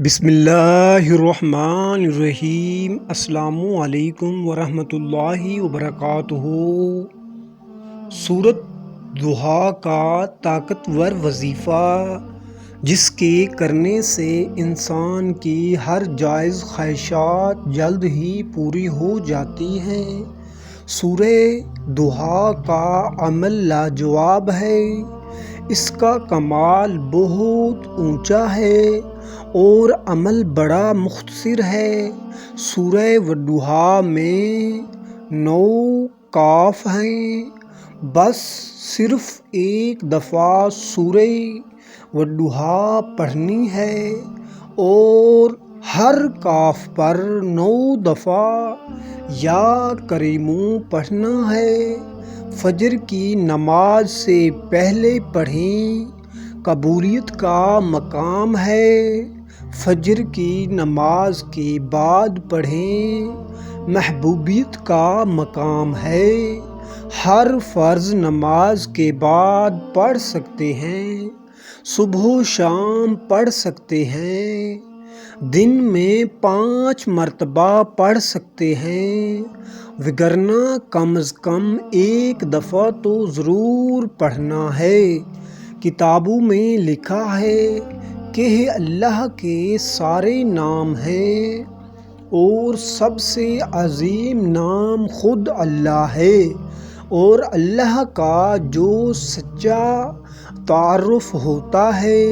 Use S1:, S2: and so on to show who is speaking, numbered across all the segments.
S1: بسم اللہ الرحمن الرحیم۔ السلام علیکم ورحمۃ اللہ وبرکاتہ۔ سورۃ ضحیٰ کا طاقتور وظیفہ، جس کے کرنے سے انسان کی ہر جائز خواہشات جلد ہی پوری ہو جاتی ہیں۔ سورہ ضحیٰ کا عمل لاجواب ہے، اس کا کمال بہت اونچا ہے اور عمل بڑا مختصر ہے۔ سورہ والضحیٰ میں 9 کاف ہیں، بس صرف ایک دفعہ سورہ والضحیٰ پڑھنی ہے اور ہر کاف پر 9 دفعہ یا کریموں پڑھنا ہے۔ فجر کی نماز سے پہلے پڑھیں، قبولیت کا مقام ہے۔ فجر کی نماز کے بعد پڑھیں، محبوبیت کا مقام ہے۔ ہر فرض نماز کے بعد پڑھ سکتے ہیں، صبح و شام پڑھ سکتے ہیں، دن میں 5 مرتبہ پڑھ سکتے ہیں، وگرنہ کم از کم ایک دفعہ تو ضرور پڑھنا ہے۔ کتابوں میں لکھا ہے کہ اللہ کے سارے نام ہیں اور سب سے عظیم نام خود اللہ ہے، اور اللہ کا جو سچا تعارف ہوتا ہے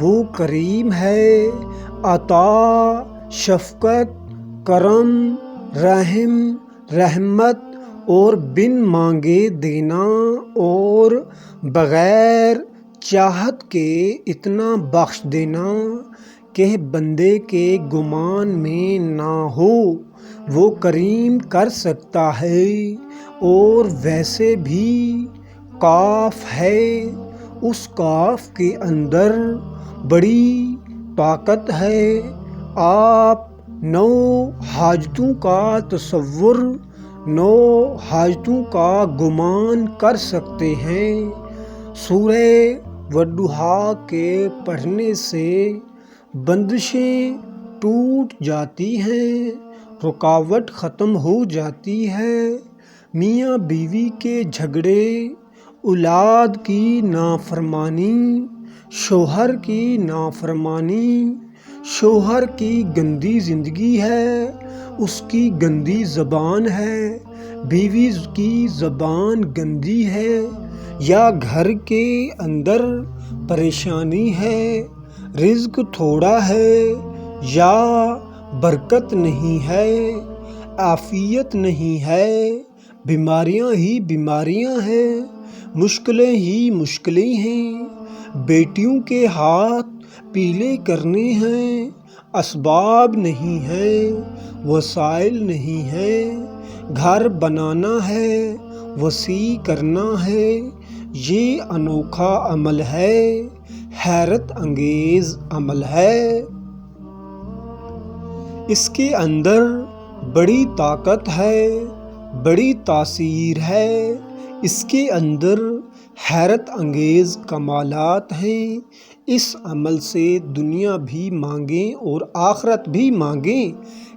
S1: وہ کریم ہے، عطا، شفقت، کرم، رحم، رحمت اور بن مانگے دینا اور بغیر چاہت کے اتنا بخش دینا کہ بندے کے گمان میں نہ ہو وہ کریم کر سکتا ہے۔ اور ویسے بھی کاف ہے، اس کاف کے اندر بڑی طاقت ہے۔ آپ 9 حاجتوں کا تصور، 9 حاجتوں کا گمان کر سکتے ہیں۔ سورہ والضحیٰ کے پڑھنے سے بندشیں ٹوٹ جاتی ہیں، رکاوٹ ختم ہو جاتی ہے، میاں بیوی کے جھگڑے، اولاد کی نافرمانی، شوہر کی نافرمانی، شوہر کی گندی زندگی ہے، اس کی گندی زبان ہے، بیوی کی زبان گندی ہے، یا گھر کے اندر پریشانی ہے، رزق تھوڑا ہے یا برکت نہیں ہے، عافیت نہیں ہے، بیماریاں ہی بیماریاں ہیں، مشکلیں ہی مشکلیں ہیں، بیٹیوں کے ہاتھ پیلے کرنے ہیں، اسباب نہیں ہیں، وسائل نہیں ہیں، گھر بنانا ہے، وسیع کرنا ہے، یہ انوکھا عمل ہے، حیرت انگیز عمل ہے۔ اس کے اندر بڑی طاقت ہے، بڑی تاثیر ہے، اس کے اندر حیرت انگیز کمالات ہیں۔ اس عمل سے دنیا بھی مانگیں اور آخرت بھی مانگیں۔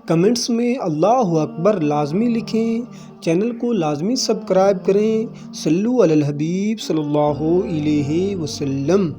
S1: کمنٹس میں اللہ اکبر لازمی لکھیں، چینل کو لازمی سبسکرائب کریں۔ صلو علی الحبیب صلی اللہ علیہ وسلم۔